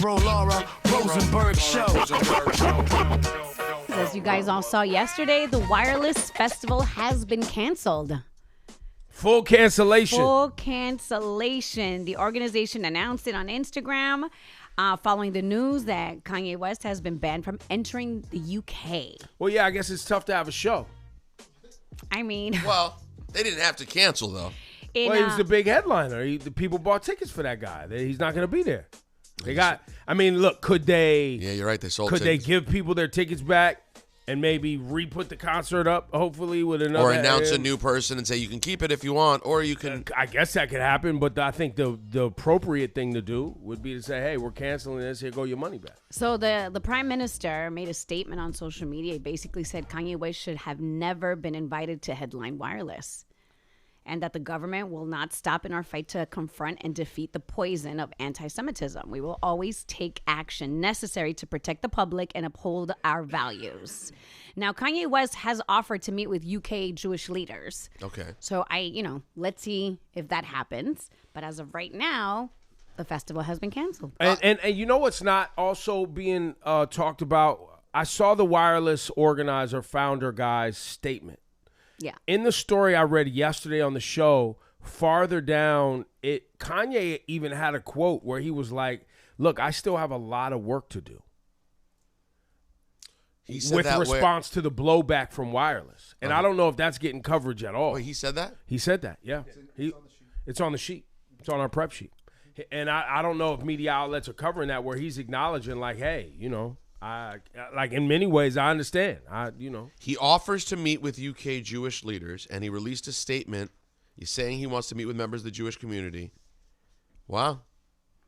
Ebro, Laura, Rosenberg show. As you guys all saw yesterday, the Wireless Festival has been canceled. Full cancellation. Full cancellation. The organization announced it on Instagram following the news that Kanye West has been banned from entering the UK. Well, yeah, I guess it's tough to have a show. I mean... Well, they didn't have to cancel, though. He was the big headliner. The people bought tickets for that guy. He's not going to be there. They got... I mean, look, could they... Yeah, you're right. They sold tickets. tickets. They give people their tickets back and maybe re-put the concert up, hopefully, with another... Or announce a new person and say, you can keep it if you want, or you can... I guess that could happen, but I think the appropriate thing to do would be to say, hey, we're canceling this. Here, go your money back. So the prime minister made a statement on social media. He basically said Kanye West should have never been invited to headline Wireless, and that the government will not stop in our fight to confront and defeat the poison of anti-Semitism. We will always take action necessary to protect the public and uphold our values. Now, Kanye West has offered to meet with UK Jewish leaders. Okay. So let's see if that happens. But as of right now, the festival has been canceled. And you know what's not also being talked about? I saw the Wireless organizer, founder guy's statement. Yeah. In the story I read yesterday on the show, farther down, Kanye even had a quote where he was like, look, I still have a lot of work to do. He said with that response to the blowback from Wireless. And I don't know if that's getting coverage at all. Wait, he said that? He said that, yeah. It's on the sheet. It's on our prep sheet. And I don't know if media outlets are covering that where he's acknowledging like, hey, like in many ways, I understand. He offers to meet with UK Jewish leaders, and he released a statement. He's saying he wants to meet with members of the Jewish community. Wow.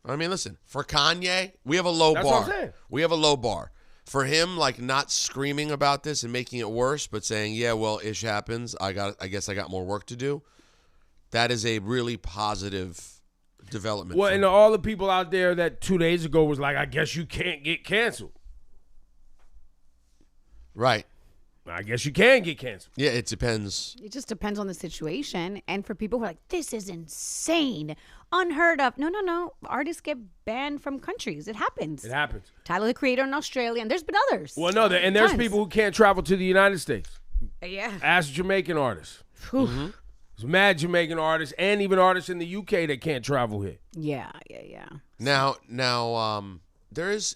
I mean, listen, for Kanye, we have a low bar. That's what I'm saying. We have a low bar. For him, like not screaming about this and making it worse, but saying, yeah, well, ish happens. I guess I got more work to do. That is a really positive development. Well, and all the people out there that 2 days ago was like, I guess you can't get canceled. Right. I guess you can get canceled. Yeah, it depends. It just depends on the situation. And for people who are like, this is insane, unheard of. No. Artists get banned from countries. It happens. It happens. Tyler, the Creator in Australia, and there's been others. Well, no, and there's people who can't travel to the United States. Yeah. Ask Jamaican artists. Mm-hmm. There's mad Jamaican artists and even artists in the UK that can't travel here. Yeah. Now, there is...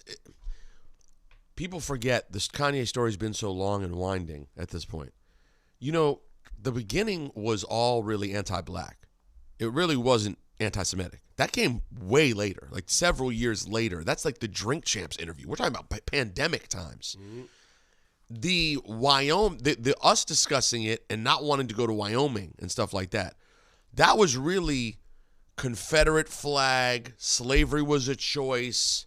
People forget this Kanye story's been so long and winding at this point. The beginning was all really anti-black. It really wasn't anti-Semitic. That came way later, like several years later. That's like the Drink Champs interview. We're talking about pandemic times. Mm-hmm. The us discussing it and not wanting to go to Wyoming and stuff like that, that was really Confederate flag, slavery was a choice,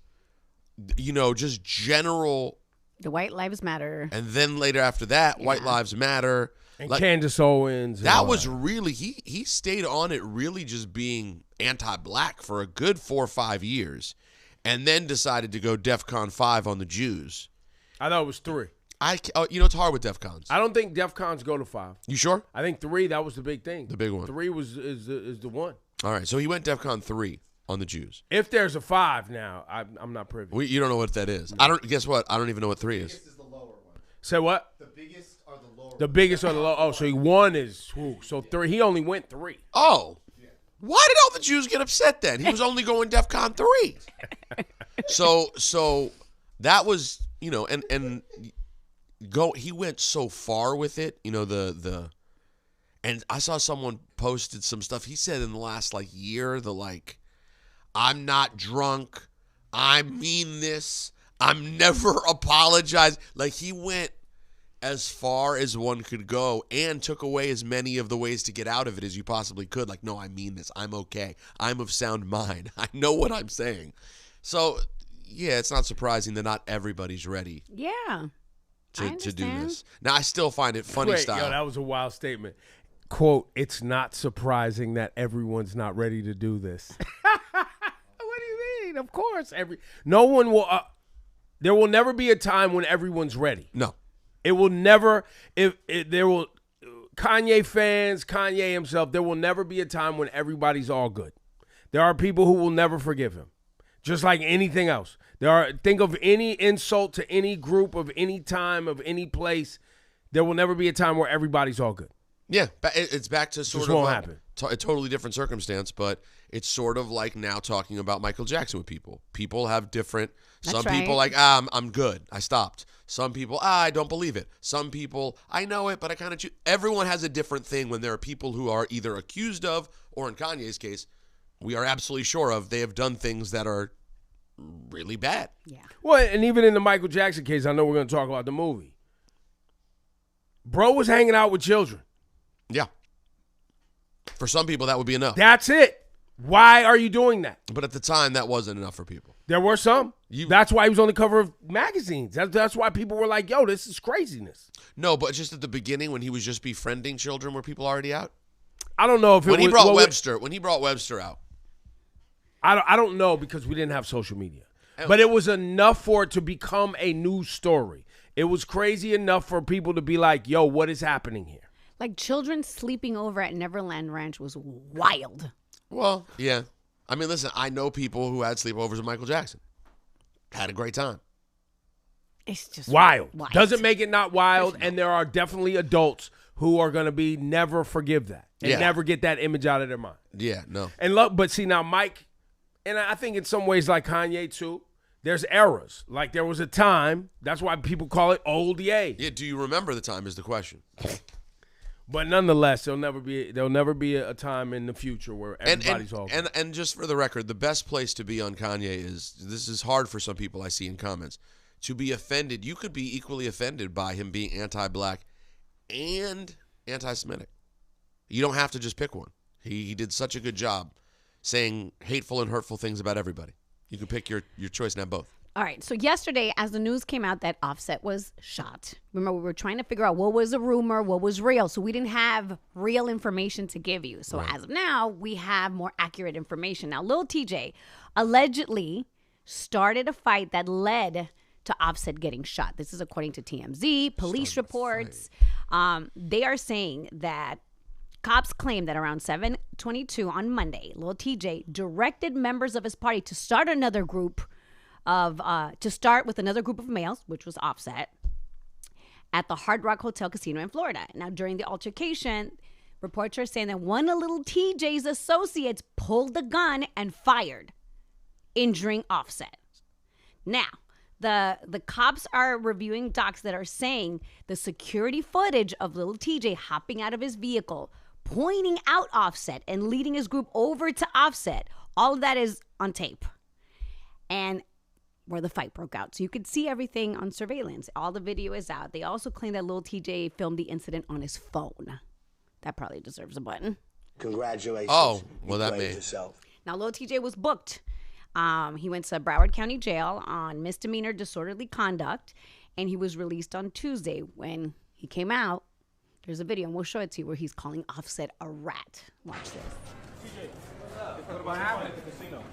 just general. The White Lives Matter. And then later after that, White Lives Matter. And Candace Owens. That was really, he stayed on it really just being anti-black for a good 4 or 5 years. And then decided to go DEFCON 5 on the Jews. I thought it was 3. It's hard with DEFCONs. I don't think DEFCONs go to 5. You sure? I think 3, that was the big thing. The big one. 3 is the one. All right, so he went DEFCON 3 on the Jews. If there's a 5 now, I'm not privy. You don't know what that is. No. Guess what? I don't even know what 3 is. The biggest is the lower one. Say what? The biggest are the lower. The biggest are the low. Oh, so 1 is so 3. He only went 3. Oh. Yeah. Why did all the Jews get upset then? He was only going DEFCON 3. So that was, and he went so far with it, and I saw someone posted some stuff. He said in the last year, I'm not drunk. I mean this. I'm never apologized. He went as far as one could go and took away as many of the ways to get out of it as you possibly could. No, I mean this. I'm okay. I'm of sound mind. I know what I'm saying. So, yeah, it's not surprising that not everybody's ready. Yeah. To do this. Now, I still find it funny style. That was a wild statement. Quote, it's not surprising that everyone's not ready to do this. What do you mean? Of course. No one will. There will never be a time when everyone's ready. No. It will never. Kanye fans, Kanye himself, there will never be a time when everybody's all good. There are people who will never forgive him. Just like anything else. Think of any insult to any group of any time of any place. There will never be a time where everybody's all good. Yeah, it's back to sort Just of won't happen. A totally different circumstance, but it's sort of like now talking about Michael Jackson with people. People have different. Some people like, I'm good. I stopped. Some people, I don't believe it. Some people, I know it, but I kind of choose. Everyone has a different thing when there are people who are either accused of, or in Kanye's case, we are absolutely sure of, they have done things that are really bad. Yeah. Well, and even in the Michael Jackson case, I know we're going to talk about the movie. Bro was hanging out with children. Yeah. For some people, that would be enough. That's it. Why are you doing that? But at the time, that wasn't enough for people. There were some. That's why he was on the cover of magazines. That's why people were like, yo, this is craziness. No, but just at the beginning when he was just befriending children, were people already out? I don't know if it when was. When he brought Webster out. I don't know because we didn't have social media. But it was enough for it to become a news story. It was crazy enough for people to be like, yo, what is happening here? Like children sleeping over at Neverland Ranch was wild. Well, yeah. I mean, listen, I know people who had sleepovers with Michael Jackson. Had a great time. It's just wild. Doesn't make it not wild. And there are definitely adults who are going to be never forgive that and never get that image out of their mind. Yeah, no. And look, but see now, Mike, and I think in some ways like Kanye too, there's eras. Like there was a time. That's why people call it old Ye. Yeah. Do you remember the time? Is the question. But nonetheless, there'll never be a time in the future where everybody's all good. And just for the record, the best place to be on Kanye is, this is hard for some people I see in comments, to be offended. You could be equally offended by him being anti-black and anti-Semitic. You don't have to just pick one. He did such a good job saying hateful and hurtful things about everybody. You can pick your choice and have both. All right. So yesterday, as the news came out that Offset was shot, remember we were trying to figure out what was a rumor, what was real. So we didn't have real information to give you. So as of now, we have more accurate information. Now, Lil TJ allegedly started a fight that led to Offset getting shot. This is according to TMZ, police reports. They are saying that cops claim that around 7:22 on Monday, Lil TJ directed members of his party to start with another group of males, which was Offset, at the Hard Rock Hotel Casino in Florida. Now, during the altercation, reports are saying that one of Lil TJ's associates pulled the gun and fired, injuring Offset. Now, the cops are reviewing docs that are saying the security footage of Lil TJ hopping out of his vehicle, pointing out Offset and leading his group over to Offset. All of that is on tape. And where the fight broke out. So you could see everything on surveillance. All the video is out. They also claim that Lil TJ filmed the incident on his phone. That probably deserves a button. Congratulations. Oh, well, that may. Now, Lil TJ was booked. He went to Broward County Jail on misdemeanor disorderly conduct, and he was released on Tuesday. When he came out, there's a video, and we'll show it to you, where he's calling Offset a rat. Watch this. TJ, what happened at the casino?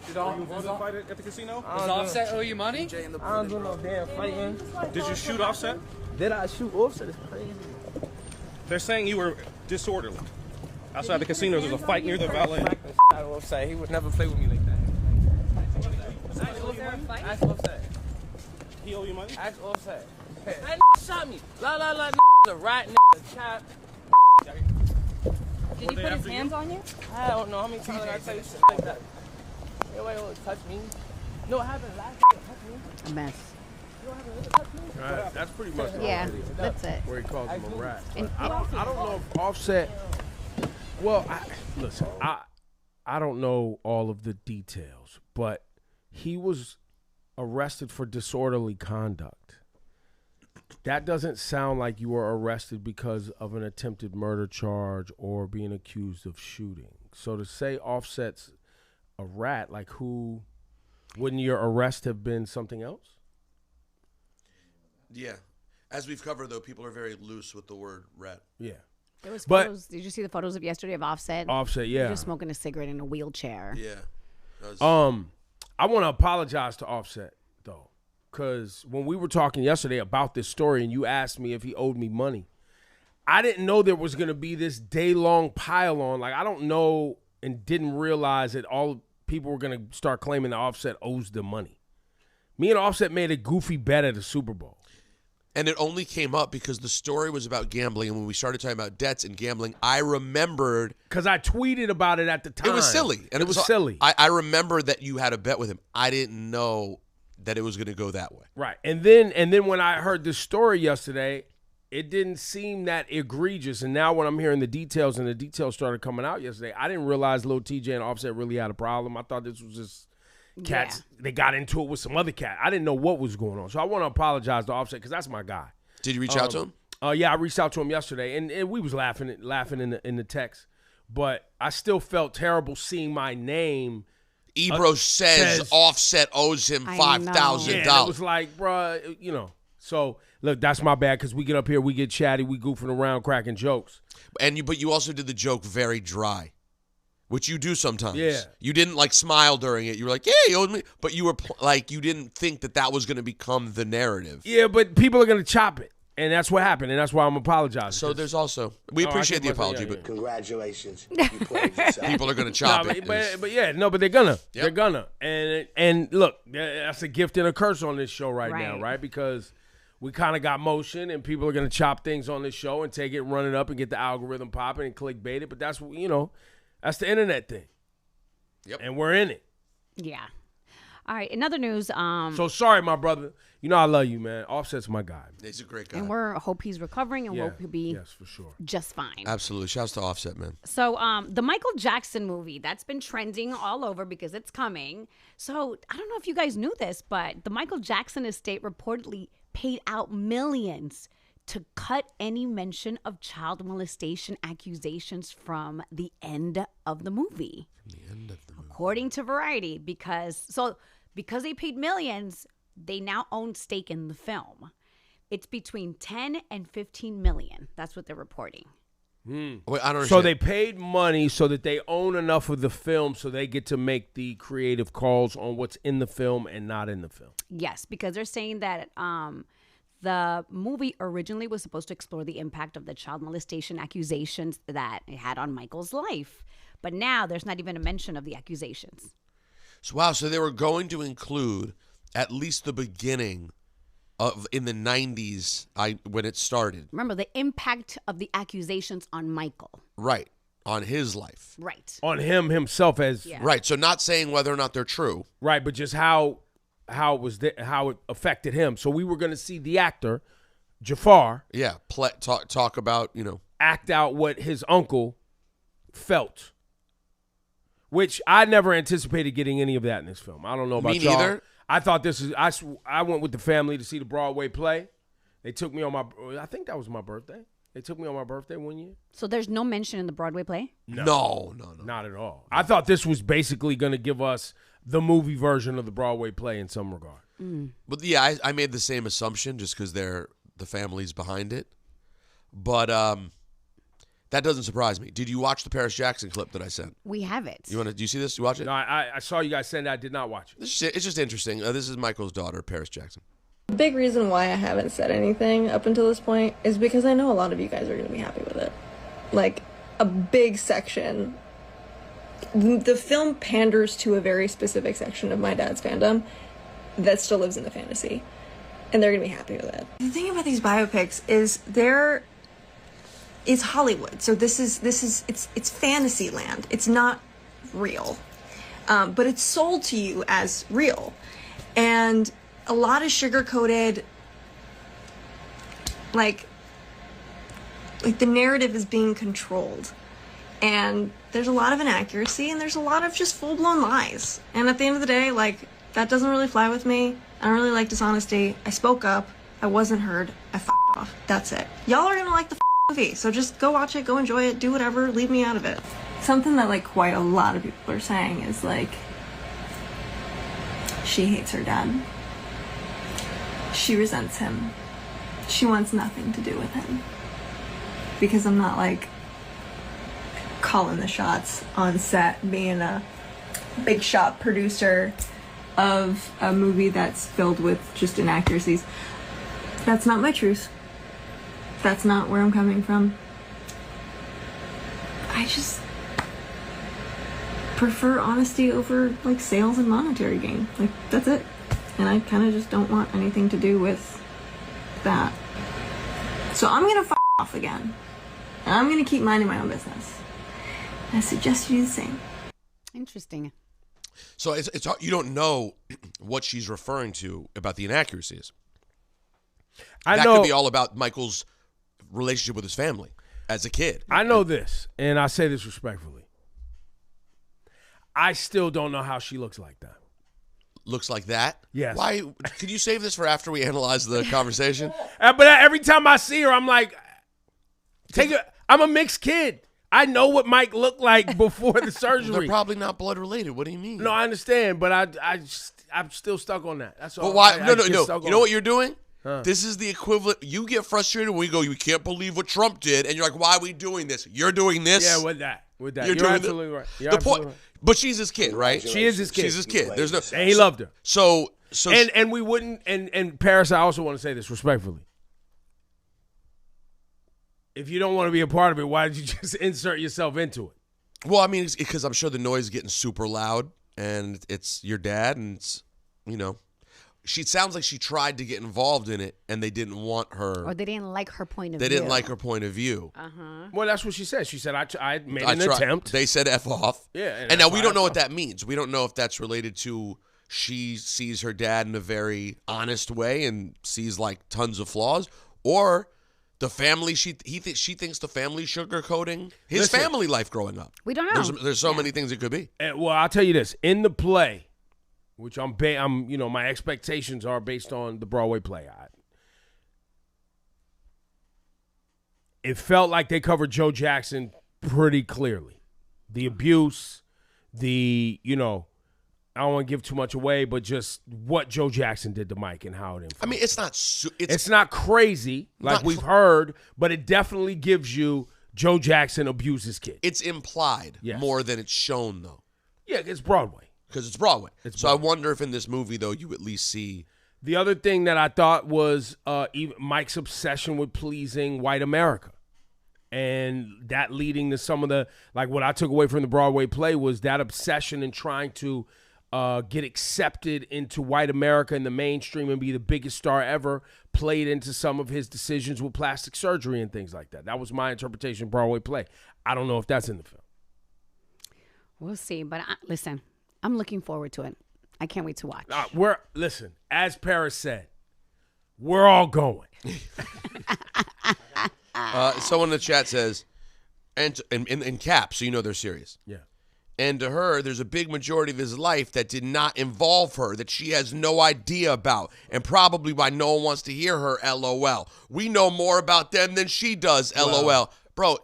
Did at the casino? Does Offset owe you money? I don't do no damn fighting. Did you shoot Offset? Did I shoot Offset? It's crazy. They're saying you were disorderly. Outside the casino, there's a fight near the valet. Offset, he would never play with me like that. Ask Offset. He owe you money? Ask Offset. That shot me. La, the rat, the chap. Did he put his hands on you? I don't know how many times I tell you shit like that. Nobody will touch me. No, it happened last year. Touch me. A mess. That's pretty much That's it. where he calls him a rat. And I don't know if Offset. Well, listen, I don't know all of the details, but he was arrested for disorderly conduct. That doesn't sound like you were arrested because of an attempted murder charge or being accused of shooting. So to say Offset's a rat, like who, wouldn't your arrest have been something else? Yeah. As we've covered, though, people are very loose with the word rat. Yeah. There was photos. Did you see the photos of yesterday of Offset? Offset, yeah. Just smoking a cigarette in a wheelchair. Yeah. I want to apologize to Offset, though, because when we were talking yesterday about this story and you asked me if he owed me money, I didn't know there was going to be this day-long pile-on. Like, I don't know and didn't realize that all people were gonna start claiming that Offset owes them money. Me and Offset made a goofy bet at the Super Bowl. And it only came up because the story was about gambling. And when we started talking about debts and gambling, I remembered. Because I tweeted about it at the time. It was silly. And it was silly. I remember that you had a bet with him. I didn't know that it was going to go that way. Right. And then when I heard this story yesterday, it didn't seem that egregious. And now when I'm hearing the details and the details started coming out yesterday, I didn't realize Lil TJ and Offset really had a problem. I thought this was just cats. Yeah. They got into it with some other cat. I didn't know what was going on. So I want to apologize to Offset because that's my guy. Did you reach out to him? Yeah, I reached out to him yesterday, and we was laughing in the text. But I still felt terrible seeing my name. Ebro says Offset owes him $5,000. Yeah, it was like, bruh, you know. So, look, that's my bad because we get up here, we get chatty, we goofing around, cracking jokes. But you also did the joke very dry, which you do sometimes. Yeah. You didn't, like, smile during it. You were like, yeah, he owed me. But you were, like, you didn't think that was going to become the narrative. Yeah, but people are going to chop it. And that's what happened, and that's why I'm apologizing. So there's also we appreciate the apology, but congratulations, you played yourself. People are going to chop it. But they're gonna, they're gonna, and look, that's a gift and a curse on this show right now, right? Because we kind of got motion, and people are gonna chop things on this show and take it, and run it up, and get the algorithm popping and clickbait it. But that's that's the internet thing. Yep, and we're in it. Yeah. All right. In other news, so sorry, my brother. You know I love you, man. Offset's my guy. He's a great guy. And hope he's recovering and hope he'll be for sure. just fine. Absolutely. Shouts to Offset, man. So the Michael Jackson movie, that's been trending all over because it's coming. So I don't know if you guys knew this, but the Michael Jackson estate reportedly paid out millions to cut any mention of child molestation accusations from the end of the movie. According to Variety, because they paid millions, they now own stake in the film. It's between 10 and 15 million. That's what they're reporting. Wait, I don't understand. So they paid money so that they own enough of the film so they get to make the creative calls on what's in the film and not in the film. Yes, because they're saying that the movie originally was supposed to explore the impact of the child molestation accusations that it had on Michael's life. But now there's not even a mention of the accusations. So they were going to include at least the beginning of in the 90s when it started. Remember the impact of the accusations on Michael. Right. On his life. Right. On him himself as Right. So not saying whether or not they're true. Right, but just how it affected him. So we were going to see the actor Jafar talk about, act out what his uncle felt. Which I never anticipated getting any of that in this film. I don't know about y'all. Me neither. I thought I went with the family to see the Broadway play. They took me on I think that was my birthday. They took me on my birthday one year. So there's no mention in the Broadway play? No. Not at all. I thought this was basically going to give us the movie version of the Broadway play in some regard. But yeah, I made the same assumption just because they're the family's behind it. But that doesn't surprise me. Did you watch the Paris Jackson clip that I sent? We have it. Do you see this? You watch it? No, I saw you guys send it. I did not watch it. It's just interesting. This is Michael's daughter, Paris Jackson. The big reason why I haven't said anything up until this point is because I know a lot of you guys are going to be happy with it. Like, a big section. The film panders to a very specific section of my dad's fandom that still lives in the fantasy. And they're going to be happy with it. The thing about these biopics is it's Hollywood. So it's fantasy land. It's not real. But it's sold to you as real. And a lot of sugar-coated, like the narrative is being controlled. And there's a lot of inaccuracy, and there's a lot of just full-blown lies. And at the end of the day, that doesn't really fly with me. I don't really like dishonesty. I spoke up. I wasn't heard. I f***ed off. That's it. Y'all are gonna like the movie, so just go watch it, go enjoy it, do whatever, leave me out of it. Something that quite a lot of people are saying is she hates her dad. She resents him. She wants nothing to do with him. Because I'm not calling the shots on set, being a big shot producer of a movie that's filled with just inaccuracies. That's not my truth. That's not where I'm coming from. prefer honesty over like sales and monetary gain. Like that's it. And I kind of just don't want anything to do with that. So I'm gonna f off again. And I'm gonna keep minding my own business. And I suggest you do the same. Interesting. So it's you don't know what she's referring to about the inaccuracies. That could be all about Michael's relationship with his family as a kid. I know this, and I say this respectfully. I still don't know how she looks like that. Looks like that? Yes. Why? Can you save this for after we analyze the conversation? But every time I see her, I'm like, I'm a mixed kid. I know what Mike looked like before the surgery. They're probably not blood related. What do you mean? No, I understand, but I'm still stuck on that. That's all. But why? No. You know what it. you're doing? Huh. This is the equivalent. You get frustrated when we go, you can't believe what Trump did, and you're like, why are we doing this? You're doing this. Yeah, with that. You're doing absolutely right. You're the absolutely point, right. but she's his kid, right? She is his kid. She's his kid. There's no, and he loved her. So and we wouldn't. And Paris, I also want to say this respectfully. If you don't want to be a part of it, why did you just insert yourself into it? Well, I mean, it's because I'm sure the noise is getting super loud, and it's your dad, and it's, She sounds like she tried to get involved in it, and they didn't want her. Or they didn't like her point of view. They didn't like her point of view. Well, that's what she said. She said, I made an attempt. They said F off. Yeah. And now we don't know what that means. We don't know if that's related to she sees her dad in a very honest way and sees like tons of flaws, or the family, she thinks the family sugarcoating his family life growing up. We don't know. There's so many things it could be. Well, I'll tell you this. In the play, which my expectations are based on the Broadway play. It felt like they covered Joe Jackson pretty clearly. The abuse, I don't want to give too much away, but just what Joe Jackson did to Mike and how it influenced. I mean, it's not crazy like we've heard, but it definitely gives you Joe Jackson abused his kid. It's implied more than it's shown, though. Yeah, it's Broadway. Because it's Broadway. Broadway. I wonder if in this movie, though, you at least see. The other thing that I thought was even Mike's obsession with pleasing white America. And that leading to some of the, like what I took away from the Broadway play was that obsession in trying to get accepted into white America in the mainstream and be the biggest star ever played into some of his decisions with plastic surgery and things like that. That was my interpretation of Broadway play. I don't know if that's in the film. We'll see. But listen, I'm looking forward to it. I can't wait to watch. Listen, as Paris said, we're all going. Someone in the chat says, and in caps, so you know they're serious. Yeah. And to her, there's a big majority of his life that did not involve her, that she has no idea about, and probably why no one wants to hear her, LOL. We know more about them than she does, LOL. Well, bro,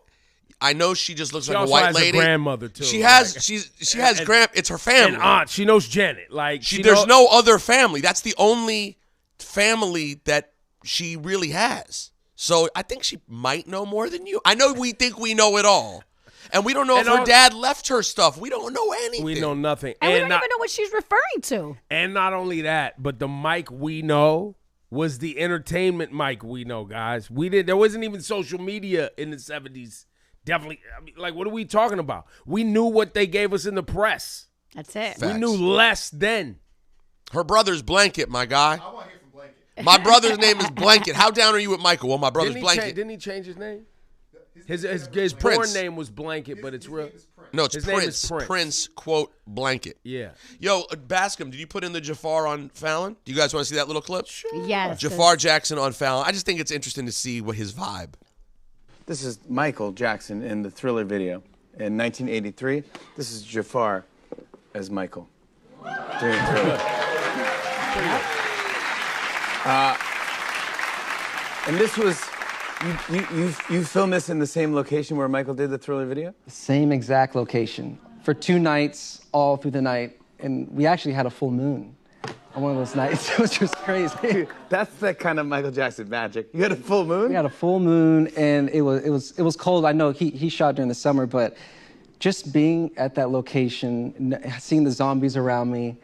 I know she just looks she like a also white has lady. A grandmother too. She has it's her family. And aunt. She knows Janet. There's no other family. That's the only family that she really has. So I think she might know more than you. I know we think we know it all. And we don't know if her dad left her stuff. We don't know anything. We know nothing. And we don't even know what she's referring to. And not only that, but the Mike we know was the entertainment Mike we know, guys. There wasn't even social media in the 70s. Definitely. I mean, what are we talking about? We knew what they gave us in the press. That's it. Facts. We knew less then. Her brother's Blanket, my guy. I want to hear from Blanket. My brother's name is Blanket. How down are you with Michael? Well, my brother's Blanket. Didn't he change his name? His porn name was Blanket, but it's real. No, it's Prince. Prince, quote, Blanket. Yeah. Yo, Bascom, did you put in the Jafar on Fallon? Do you guys want to see that little clip? Sure. Yes. Jafar Jackson on Fallon. I just think it's interesting to see what his vibe. This is Michael Jackson in the Thriller video. In 1983, this is Jafar as Michael. Doing Thriller. And this was... You filmed this in the same location where Michael did the Thriller video? Same exact location. For 2 nights, all through the night. And we actually had a full moon on one of those nights. It was just crazy. Dude, that's that kind of Michael Jackson magic. You had a full moon? We had a full moon, and it was cold. I know he shot during the summer, but just being at that location, seeing the zombies around me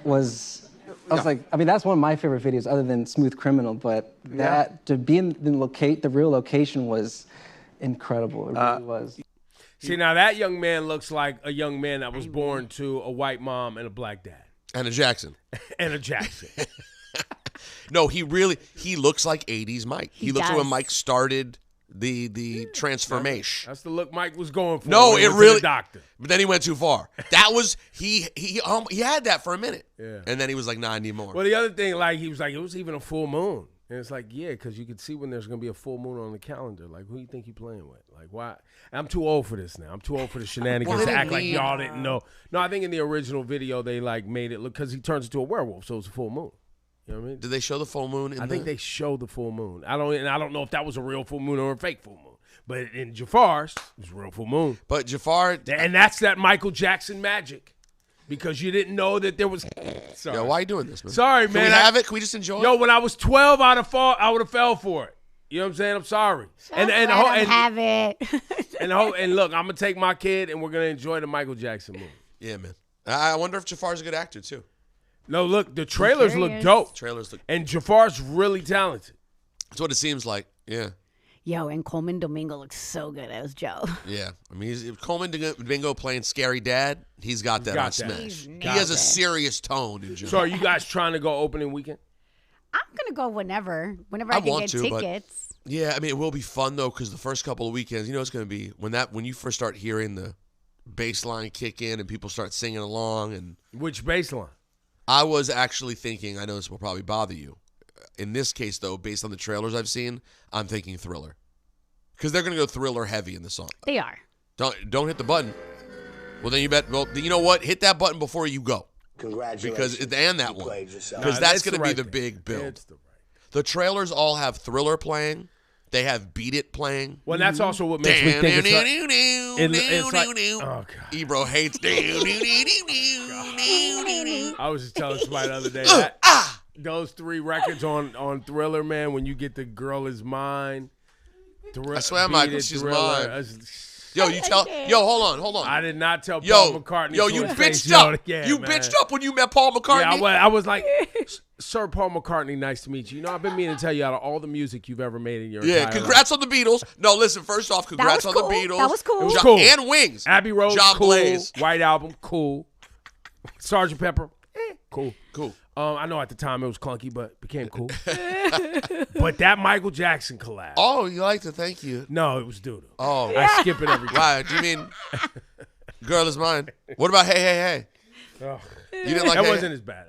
was... I was like, I mean, that's one of my favorite videos other than Smooth Criminal, but to be in the real location was incredible. It really was. See, now that young man looks like a young man that was born to a white mom and a black dad. And a Jackson. And a Jackson. No, he looks like 80s Mike. He looks like when does. Mike started the transformation. That's the look Mike was going for. No, when he it went to really. the doctor. But then he went too far. That was he had that for a minute. Yeah. And then he was like, nah, I need more. Well, the other thing, like, he was like, it was even a full moon. And it's like, yeah, because you could see when there's going to be a full moon on the calendar. Like, who do you think you're playing with? Like, why? I'm too old for this now. I'm too old for the shenanigans to act like y'all didn't know. No, I think in the original video, they, like, made it look, because he turns into a werewolf, so it's a full moon. You know what I mean? Did they show the full moon? I think they showed the full moon. I don't know if that was a real full moon or a fake full moon. But in Jafar's, it was a real full moon. But Jafar. And that's that Michael Jackson magic. Because you didn't know that there was. Sorry. Yo, why are you doing this, man? Sorry, Can man. we have it? Can we just enjoy it? Yo, when I was 12, I would have fell for it. You know what I'm saying? I'm sorry. And have it. and look, I'm gonna take my kid and we're gonna enjoy the Michael Jackson movie. Yeah, man. I wonder if Jafar's a good actor too. No, look, the trailers look dope. Trailers look. And Jafar's really talented. That's what it seems like. Yeah. Yo, and Coleman Domingo looks so good as Joe. Yeah. I mean, Coleman Domingo playing Scary Dad, he's got that on Smash. He has a serious tone in Joe. So are you guys trying to go opening weekend? I'm going to go whenever I can get tickets. Yeah, I mean, it will be fun, though, because the first couple of weekends, you know it's going to be when you first start hearing the bass line kick in and people start singing along. And Which bass line? I was actually thinking, I know this will probably bother you. In this case, though, based on the trailers I've seen, I'm thinking Thriller. Because they're going to go Thriller heavy in the song. They are. Don't hit the button. Well, then you know what? Hit that button before you go. Congratulations. And that one. Because that's going to be the big build. The trailers all have Thriller playing. They have Beat It playing. Well, that's also what makes me think it's like, oh, God. Ebro hates. I was just telling somebody the other day that those 3 records on Thriller, man, when you get the Girl Is Mine. I swear, Michael, she's mine. Yo, hold on. I did not tell Paul McCartney. Yo, you bitched up. Bitched up when you met Paul McCartney. Yeah, I was like, Sir Paul McCartney, nice to meet you. You know, I've been meaning to tell you out of all the music you've ever made in your entire congrats on the Beatles. No, listen, first off, congrats on the Beatles. That was cool. It was cool. And Wings. Abbey Road, John cool. Blaze. White Album, cool. Sgt. Pepper, cool. Cool. I know at the time it was clunky, but became cool. But that Michael Jackson collab. Oh, you like to thank you. No, it was doodle. Oh. I skip it every time. Why? Do you mean Girl Is Mine? What about Hey, Hey, Hey? Oh. You didn't like that Hey, wasn't as bad.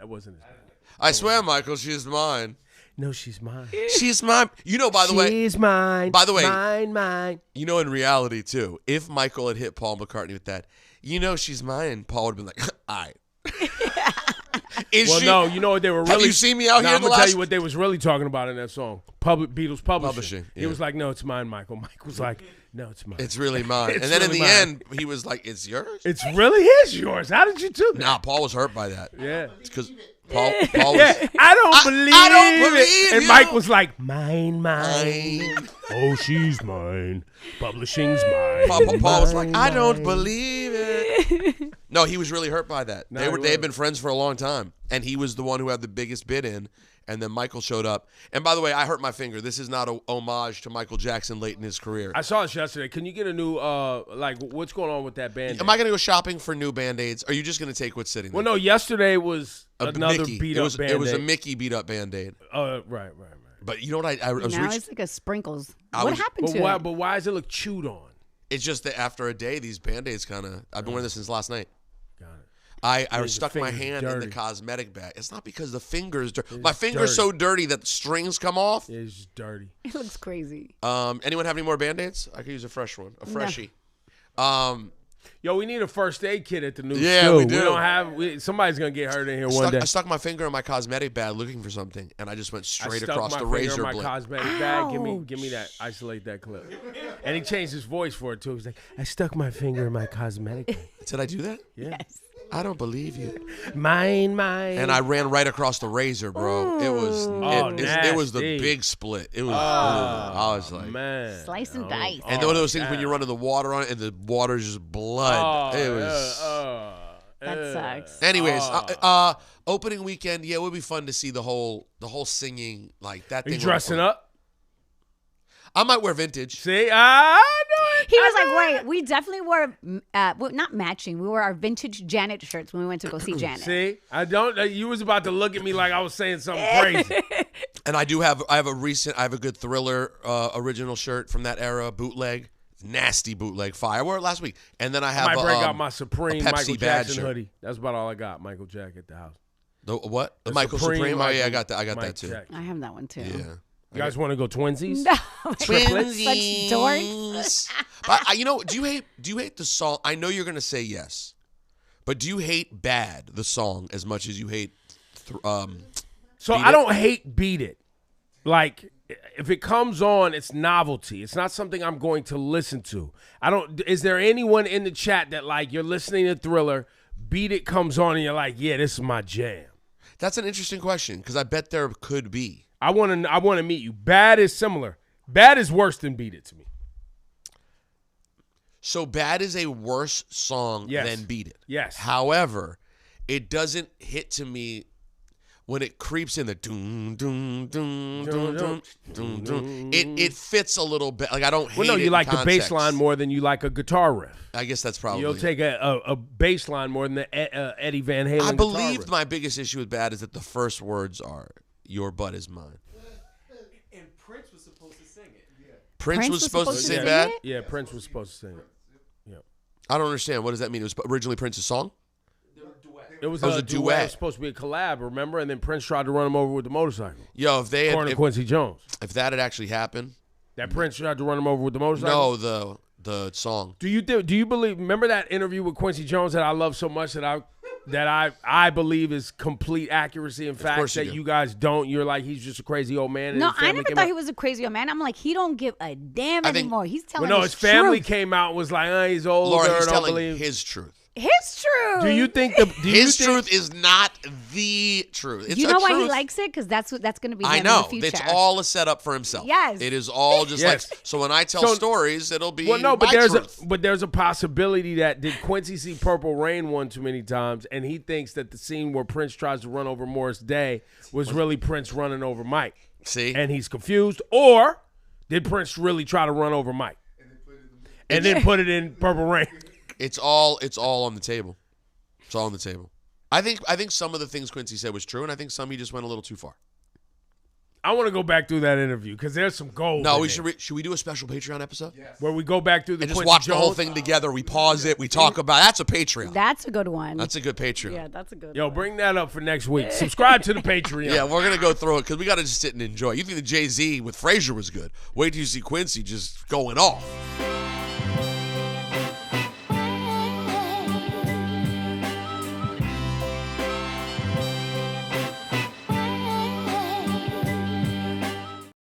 I swear, Michael, she's mine. No, she's mine. She's mine. You know, by the way. She's mine. By the way. Mine. You know, in reality, too, if Michael had hit Paul McCartney with that, you know she's mine, Paul would have been like, all right. No, you know what they were really. Have you seen me out here? I'm gonna tell you what they was really talking about in that song. Beatles publishing. Yeah. He was like, "No, it's mine, Michael." Mike was like, "No, it's mine. It's really mine." And then really in the mine. end, he was like, "It's yours." It's really is yours. How did you do that? Nah, Paul was hurt by that. Yeah, it's because Paul was. Yeah, I don't believe it. And you. Mike was like, "Mine. Oh, she's mine. Publishing's mine." Paul was like, "I don't believe it." No, he was really hurt by that. They had been friends for a long time, and he was the one who had the biggest bid in. And then Michael showed up. And by the way, I hurt my finger. This is not a homage to Michael Jackson late in his career. I saw this yesterday. Can you get a new what's going on with that Band-Aid? Am I going to go shopping for new Band-Aids? Or are you just going to take what's sitting there? Well, no. Yesterday was another beat-up Band-Aid. It was a Mickey beat-up Band-Aid. Right. But you know what? I was now it's like a sprinkles. What happened to it? But why does it look chewed on? It's just that after a day, these Band-Aids kind of... I've been wearing this since last night. Got it. I stuck my hand in the cosmetic bag. It's not because the finger's dirty. My finger's so dirty that the strings come off. It's just dirty. It looks crazy. Anyone have any more Band-Aids? I could use a fresh one. A freshie. No. Yo, we need a first aid kit at the new Yeah, school. we do. We don't have. Somebody's gonna get hurt in here one day. I stuck my finger in my cosmetic bag looking for something, and I just went straight across the I razor stuck my finger in blade. my cosmetic bag. Give me that. Isolate that clip. And he changed his voice for it too. He was like, "I stuck my finger in my cosmetic bag." Did I do that? Yeah. Yes. I don't believe you. Mine. And I ran right across the razor, bro. It was it was the big split. It was. I was like, man, slice and dice. And one of those things when you run in the water on it and the water's just blood. It was. That sucks. Anyways, opening weekend, yeah, it would be fun to see the whole singing like that. Are you dressing up? I might wear vintage. See, I He was like, wait, we definitely wore, well, not matching. We wore our vintage Janet shirts when we went to go see Janet. See, I don't. You was about to look at me like I was saying something crazy. And I have a good Thriller original shirt from that era, bootleg, nasty bootleg fire. I wore it last week. And then I have I might break out my Supreme Pepsi Michael Bad Jackson shirt. hoodie. That's about all I got. Michael Jack at the house. The what? The The Michael Supreme. Oh yeah, I got that. I got Mike that too. Jack. I have that one too. Yeah. You guys want to go twinsies? No, Twinsies. such dorks. But do you hate the song? I know you're gonna say yes, but do you hate "Bad" the song as much as you hate? So I don't hate Beat It. Like, if it comes on, it's novelty. It's not something I'm going to listen to. Is there anyone in the chat that, like, you're listening to Thriller, Beat It comes on, and you're like, yeah, this is my jam? That's an interesting question because I bet there could be. I want to meet you. Bad is similar. Bad is worse than Beat It to me. So "Bad" is a worse song than "Beat It." Yes. However, it doesn't hit to me when it creeps in the doom doom doom doom doom doom doom. It fits a little bit. Like I don't hate it. Well, no, you like the context. bass line more than you like a guitar riff. I guess that's probably. You'll take a bass line more than the Eddie Van Halen. I guitar believe riff. my biggest issue with "Bad" is that the first words are "Your butt is mine." And Prince was supposed to sing it. Yeah. Prince was supposed to sing sing "Bad"? it? Yeah, Prince was supposed to sing it. I don't understand. What does that mean? It was originally Prince's song? It was It was a a duet. duet. It was supposed to be a collab, remember? And then Prince tried to run him over with the motorcycle. Yo, if they According to had, Quincy Jones. if that had actually happened, That Prince tried to run him over with the motorcycle? no, the song. Do you believe, remember that interview with Quincy Jones that I love so much that I believe is complete accuracy and facts course you that do. you guys don't? You're like, he's just a crazy old man. and No, his I family never came thought out- he was a crazy old man. I'm like, he don't give a damn I think- anymore. He's telling Well, no, his family truth. came out and was like, he's older. Laura, he's don't telling believe. his truth. His truth. Do you think His truth is not the truth. It's you a know why truth. he likes it? Because that's going to be him I know. in the future. It's all a setup for himself. Yes. It is all just Yes. like, so when I tell stories, it'll be Well, no, but my there's truth. there's a possibility that did Quincy see Purple Rain one too many times, and he thinks that the scene where Prince tries to run over Morris Day was really Prince running over Mike. See? And he's confused, or did Prince really try to run over Mike and then put it in Purple Rain? It's all on the table. It's all on the table. I think some of the things Quincy said was true, and I think some he just went a little too far. I want to go back through that interview because there's some gold. No, in we there. should we do a special Patreon episode? Yes. Where we go back through the And just Quincy watch the whole Jones. thing together. We pause it. We talk about. That's a Patreon. That's a good one. That's a good Patreon. Yeah, that's a good Yo, one. bring that up for next week. Subscribe to the Patreon. Yeah, we're gonna go through it because we gotta just sit and enjoy. You think the Jay-Z with Frasier was good? Wait till you see Quincy just going off.